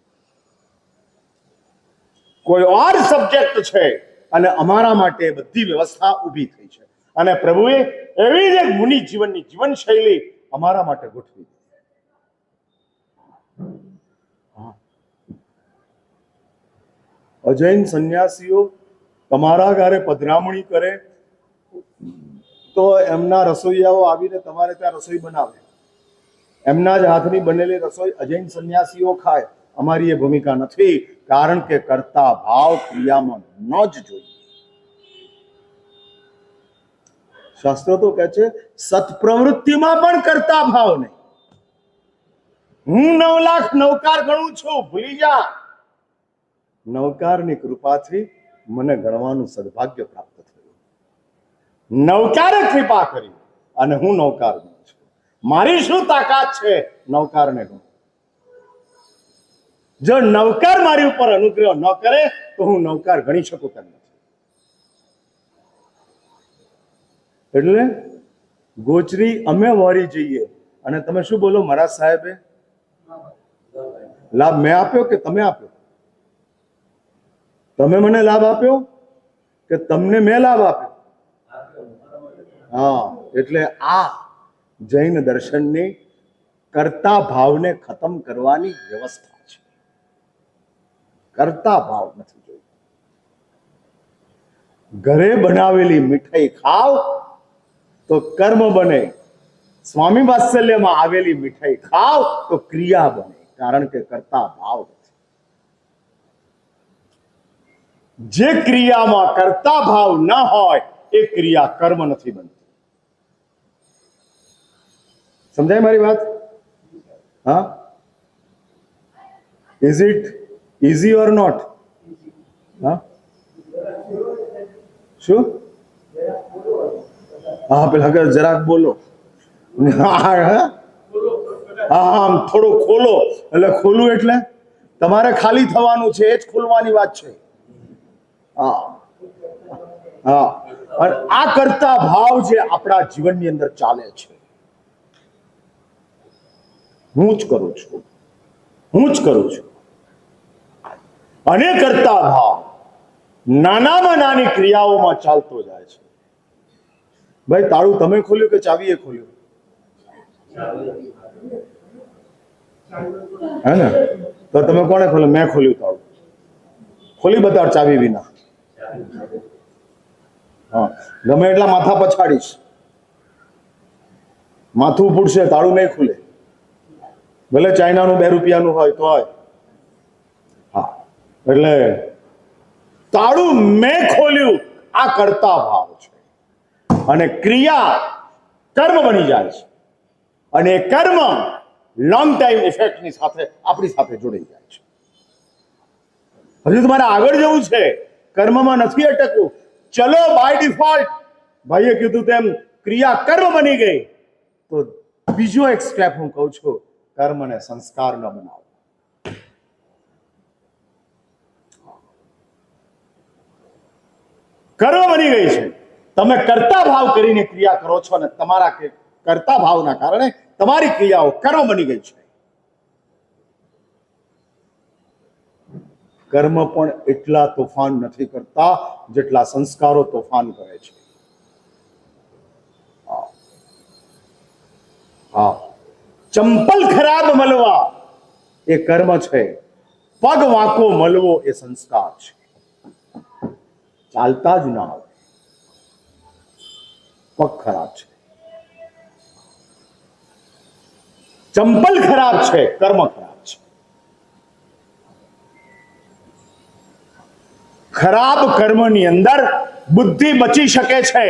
કોઈ ઓર સબ્જેક્ટ છે, અને અમારા માટે બધી વ્યવસ્થા ઊભી થઈ છે. અને પ્રભુએ એવી જ એક મુનિ જીવનની જીવનશૈલી અમારા માટે ગોઠવી. અજૈન સંન્યાસીઓ તમારા ઘરે પધરામણી કરે તો એમના રસોઈયાઓ આવીને તમારે ત્યાં રસોઈ બનાવે. એમના જ હાથની બનેલી રસોઈ અજૈન સંન્યાસીઓ ખાય. અમારી એ ભૂમિકા નથી, કારણ કે કરતા ભાવ ક્રિયામાં ન જ જોઈએ. શાસ્ત્રો તો કહે છે સત્પ્રવૃત્તિમાં પણ કરતા ભાવ નહીં. હું 9 લાખ નૌકાર ગણું છું, ભૂલી જા. નૌકારની કૃપાથી મને ગણવાનું સદભાગ્ય પ્રાપ્ત થયું. નૌકારે કૃપા કરી અને હું નૌકાર ગણું છું. મારી શું તાકાત છે નૌકારને ગણું? જો નૌકાર મારી ઉપર અનુગ્રહ ન કરે તો હું નૌકાર ગણી શકું તેમ નથી. એટલે ગોચરી અમે વળી જઈએ અને તમે શું બોલો? મહારાજ સાહેબે લાભ મેં આપ્યો કે તમે આપ્યો? તમે મને લાભ આપ્યો કે તમને મેં લાભ આપ્યો? હા, એટલે આ જૈન દર્શનની કરતા ભાવને ખતમ કરવાની વ્યવસ્થા છે. કરતા ભાવ નથી જોઈતો. ઘરે બનાવેલી મીઠાઈ ખાવ તો કર્મ બને, સ્વામી વાત્સલ્યમાં આવેલી મીઠાઈ ખાવ તો ક્રિયા બને, કારણ કે કરતા ભાવ નથી. જે ક્રિયામાં કરતા ભાવ ન હોય એ ક્રિયા કર્મ નથી બનતી. સમજાય મારી વાત? હા, is it easy or not? હા, શું? હા, પેલા કે જરાક બોલો. હા, આમ થોડું ખોલો. એટલે ખોલું એટલે તમારે ખાલી થવાનું છે, એ જ ખોલવાની વાત છે. હા હા, અને આ કરતા ભાવ જે આપણા જીવનની અંદર ચાલે છે, હું જ કરું છું, હું જ કરું છું. અને કરતા ભાવ નાનામાં નાની ક્રિયાઓમાં ચાલતો જાય છે. ભાઈ, તાળું તમે ખોલ્યું કે ચાવીએ ખોલ્યું? હે ને? તો તમે કોણે ખોલ્યું? મેં ખોલ્યું તાળું. ખોલી બતાડ ચાવી વિના. હા, ગમે એટલા માથા પછાડીશ, માથું પૂડશે, તાળું નહીં ખુલે. ભલે ચાઇનાનું 2 રૂપિયાનું હોય તો હોય. હા, એટલે તાળું મેં ખોલ્યું, આ કરતા ભાવ છે. અને ક્રિયા કર્મ બની જાય છે, અને એ કર્મ લોંગ ટાઈમ ઇફેક્ટની સાથે આપણી સાથે જોડાઈ જાય છે. હજુ તમારે આગળ જવું છે, કર્મમાં નથી અટકવું. ચલો બાય ડિફોલ્ટ ભાઈએ કીધું તેમ ક્રિયા કર્મ બની ગઈ, તો બીજો એક સ્ટેપ હું કહું છું, કર્મને સંસ્કાર ન બનાવો. કર્મ બની ગઈ છે, તમે કરતા ભાવ કરીને ક્રિયા કરો છો, અને તમારા કરતા ભાવના કારણે તમારી ક્રિયાઓ કર્મ બની ગઈ છે. કર્મ પણ એટલા તોફાન નથી કરતા જેટલા સંસ્કારો તોફાન કરે છે. હા, ચંપલ ખરાબ મળવા એ કર્મ છે, પગ વાંકો મળવો એ સંસ્કાર છે. ચાલતા જ ના આવે, પગ ખરાબ છે. ચંપલ ખરાબ છે, કર્મ ખરાબ છે. ખરાબ કર્મની અંદર બુદ્ધિ બચી શકે છે,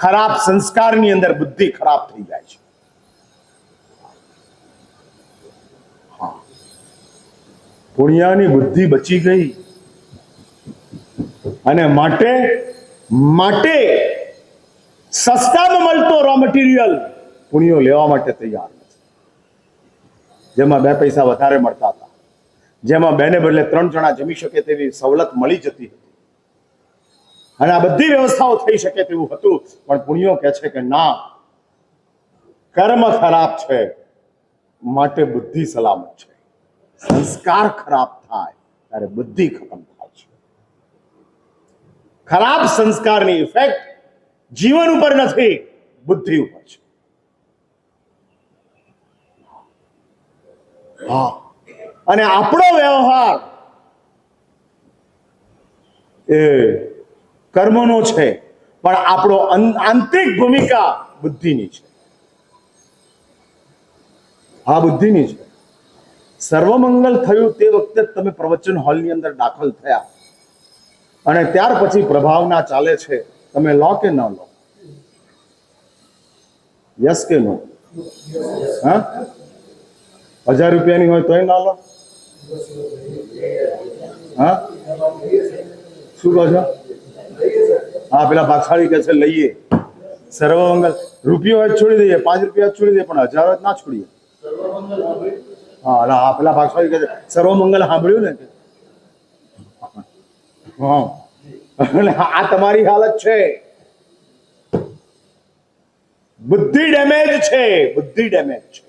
ખરાબ સંસ્કારની અંદર બુદ્ધિ ખરાબ થઈ જાય છે. પુણ્યાની બુદ્ધિ બચી ગઈ, અને માટે સસ્તામાં મળતો રો મટીરિયલ પુણ્યો લેવા માટે તૈયાર નથી. જેમાં 2 પૈસા વધારે મળતા હતા, જેમાં 2 ને બદલે 3 જણા જમી શકે તેવી સવલત મળી જતી હતી, અને આ બધી વ્યવસ્થાઓ થઈ શકે તેવું હતું, પણ પુણ્યો કહે છે કે ના, કર્મ ખરાબ છે, માટે બુદ્ધિ સલામત છે. સંસ્કાર ખરાબ થાય ત્યારે બુદ્ધિ ખતમ થાય છે. ખરાબ સંસ્કારની ઇફેક્ટ જીવન ઉપર નથી, બુદ્ધિ ઉપર છે. હા, અને આપણો વ્યવહાર એ કર્મનો છે, પણ આપણો આંતરિક ભૂમિકા બુદ્ધિની છે. હા, બુદ્ધિની છે. સર્વમંગલ થયું તે વખતે તમે પ્રવચન હોલની અંદર દાખલ થયા, અને ત્યાર પછી પ્રભાવના ચાલે છે. તમે લો કે ન લો? યસ કે નો? હા, 1000 રૂપિયાની હોય તોય ના લો? હા, શું કહો છો? હા, પેલા ભાગશાળી કે છે લઈએ. સર્વમંગલ રૂપિયો હોય છોડી દઈએ, 5 રૂપિયા છોડી દઈએ, પણ 1000 જ ના છોડીએ. હા, પેલા ભાગશાળી કે છે સર્વમંગલ સાંભળ્યું ને? હા, એટલે આ તમારી હાલત છે. બુદ્ધિ ડેમેજ છે, બુદ્ધિ ડેમેજ છે.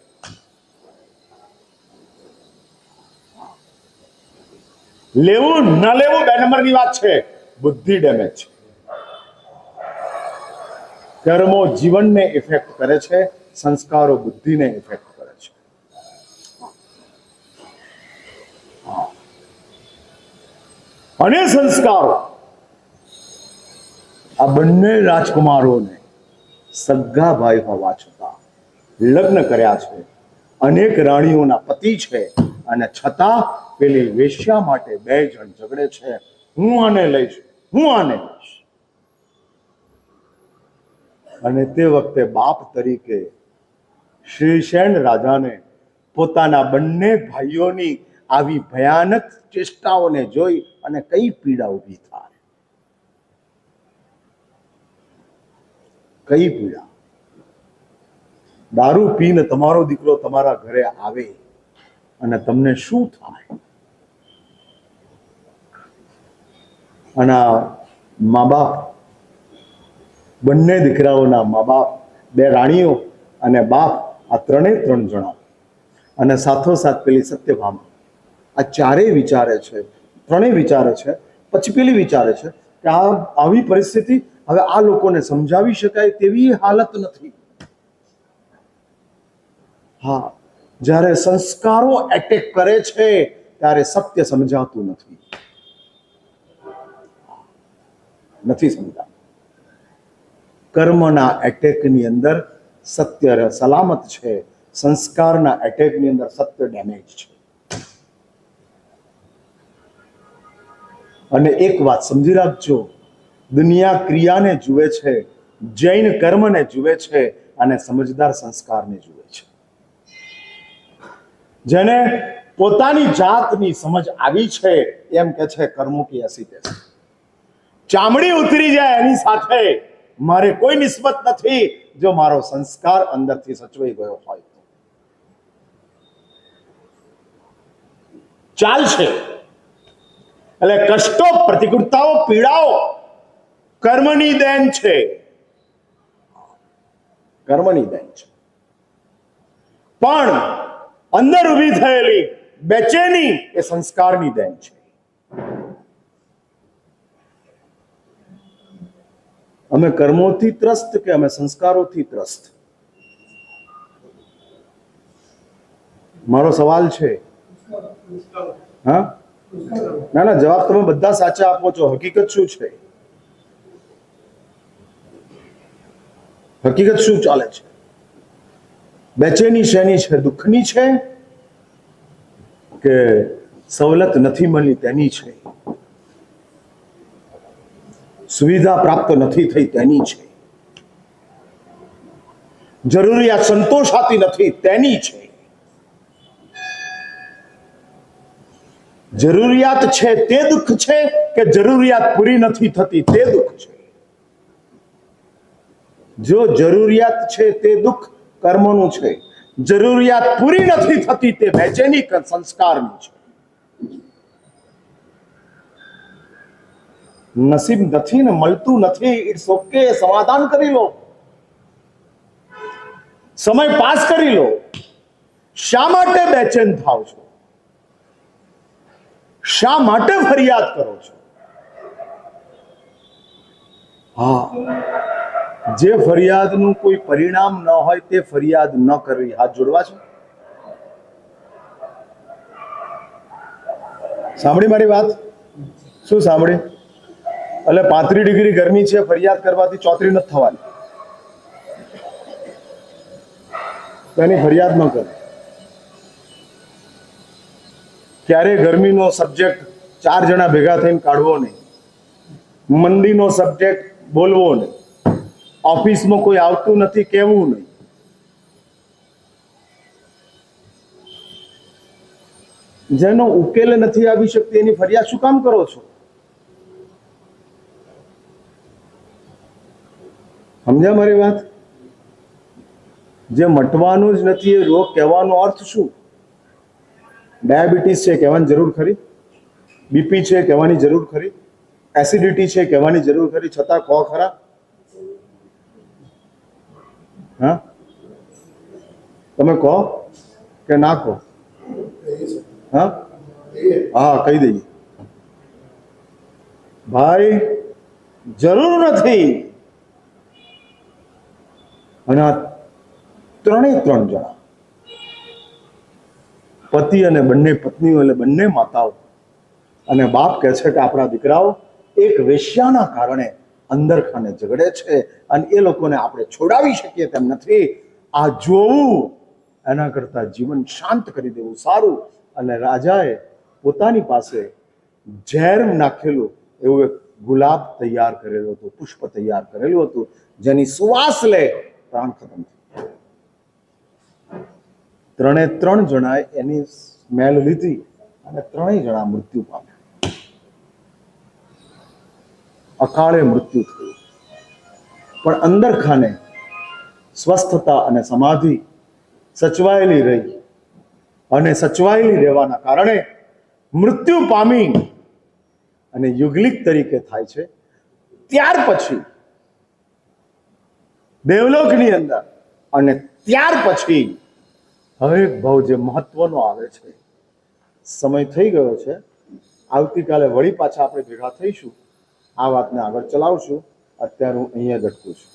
લેવું ન લેવું 2 નંબરની વાત છે, બુદ્ધિ ડેમેજ છે. કર્મો જીવનને ઇફેક્ટ કરે છે, સંસ્કારો બુદ્ધિને ઇફેક્ટ કરે છે. અને સંસ્કારો આ બંને રાજકુમારોને સગા ભાઈ હોવા છતાં લગ્ન કર્યા છે, અનેક રાણીઓના પતિ છે, અને છતાં પેલી વેશ્યા માટે 2 જણ ઝઘડે છે. હું આને લઈશ, હું આને લઈશ. અને તે વખતે બાપ તરીકે શ્રીશેણ રાજાને પોતાના બંને ભાઈઓની આવી ભયાનક ચેષ્ટાઓને જોઈ અને કઈ પીડા ઊભી થાય, કઈ પીડા. દારૂ પીને તમારો દીકરો તમારા ઘરે આવે અને તમને શું થાય? અને મા બાપ, બંને દીકરાઓના મા બાપ, બે રાણીઓ અને બાપ, આ ત્રણ જણા અને સાથોસાથ પેલી સત્યભામા, આ ચારેય વિચારે છે, ત્રણેય વિચારે છે. પછી પેલી વિચારે છે કે આવી પરિસ્થિતિ હવે આ લોકોને સમજાવી શકાય તેવી હાલત નથી. હા, જ્યારે સંસ્કારો એટેક કરે છે ત્યારે સત્ય સમજાતું નથી સમજાતું. કર્મના એટેકની અંદર સત્ય સલામત છે, સંસ્કારના એટેકની અંદર સત્ય ડેમેજ છે. અને એક વાત સમજી રાખજો, દુનિયા ક્રિયાને જુએ છે, જૈન કર્મને જુએ છે અને સમજદાર સંસ્કારને જુએ છે. જેને પોતાની જાતની સમજ આવી છે એમ કે છે કર્મો કી એસી તૈસી, ચામડી ઉતરી જાય એની સાથે મારે કોઈ નિસ્બત નથી જો મારો સંસ્કાર અંદરથી સચવાઈ ગયો હોય તો ચાલશે. એટલે કષ્ટો, પ્રતિકૂળતાઓ, પીડાઓ કર્મની દેન છે, કર્મની દેન છે. પણ અંદર ઊભી થયેલી બેચેની એ સંસ્કારની દેન છે. અમે કર્મોથી ત્રસ્ત કે અમે સંસ્કારોથી ત્રસ્ત? મારો સવાલ છે. હા, ના ના, જવાબ તમે બધા સાચા આપો છો. હકીકત શું છે? હકીકત શું ચાલે છે? બેચેની શેની છે? દુઃખની છે કે સવલત નથી મળી તેની છે? સુવિધા પ્રાપ્ત નથી થઈ તેની છે? જરૂરિયાત સંતોષાતી નથી તેની છે? જરૂરિયાત છે તે દુઃખ છે કે જરૂરિયાત પૂરી નથી થતી તે દુઃખ છે? જો જરૂરિયાત છે તે દુઃખ કર્મનું છે, જરૂરિયાત પૂરી નથી થતી તે બેચેની સંસ્કારની છે. નસીબ નથી ને, મળતું નથી, ઇટ્સ ઓકે, સમાધાન કરી લો, સમય પાસ કરી લો. શા માટે બેચેન થાવ છો? શા માટે ફરિયાદ કરો છો? હા, જે ફરિયાદનું કોઈ પરિણામ ન હોય તે ફરિયાદ ન કરવી. હાથ જોડવા છે. સાંભળી મારી વાત? શું સાંભળી? એટલે 35 ડિગ્રી ગરમી છે, ફરિયાદ કરવાથી 34 નથી થવાની. તેની ફરિયાદ ન કરે. ક્યારે ગરમીનો સબ્જેક્ટ 4 જણા ભેગા થઈને કાઢવો નહીં. મંદીનો સબ્જેક્ટ બોલવો નહીં. ઓફિસમાં કોઈ આવતું નથી કહેવું નહીં. જેનો ઉકેલ નથી આવી શકતી એની ફરિયાદ શું કામ કરો છો? સમજ્યા મારી વાત? જે મટવાનું જ નથી એ રોગ કહેવાનો અર્થ શું? ડાયાબિટીસ છે કહેવાની જરૂર ખરી? બીપી છે કહેવાની જરૂર ખરી? એસિડિટી છે કહેવાની જરૂર ખરી? છતાં કહો ખરા? હા, તમે કહો કે ના કહો? હા હા, કહી દઈએ ભાઈ, જરૂર નથી. અને આ ત્રણ જણા, પતિ અને બંને પત્નીઓ, એટલે બંને માતાઓ અને બાપ કહે છે કે આપણા દીકરાઓ એક વેશ્યાના કારણે અંદર ખાને ઝઘડે છે અને એ લોકોને આપણે છોડાવી શકીએ તેમ નથી. આ જોવું એના કરતા જીવન શાંત કરી દેવું સારું. અને રાજાએ પોતાની પાસે ઝેર નાખેલું એવું એક ગુલાબ તૈયાર કરેલું હતું, પુષ્પ તૈયાર કરેલું હતું, જેની સુવાસ લે પ્રાણ ખતમ થઈ. ત્રણ જણાએ એની સ્મેલ લીધી અને ત્રણેય જણા મૃત્યુ પામ્યા. અકાળે મૃત્યુ થયું. પણ અંદર ખાને સ્વસ્થતા અને સમાધિ સચવાયેલી રહી અને સચવાયેલી રહેવાના કારણે મૃત્યુ પામી અને યુગલિક તરીકે થાય છે. ત્યાર પછી દેવલોકની અંદર અને ત્યાર પછી હવે એક ભાવ જે મહત્વનો આવે છે. સમય થઈ ગયો છે. આવતીકાલે વળી પાછા આપણે ભેગા થઈશું, આ વાતને આગળ ચલાવશું. અત્યારે હું અહીંયા જ અટકું છું.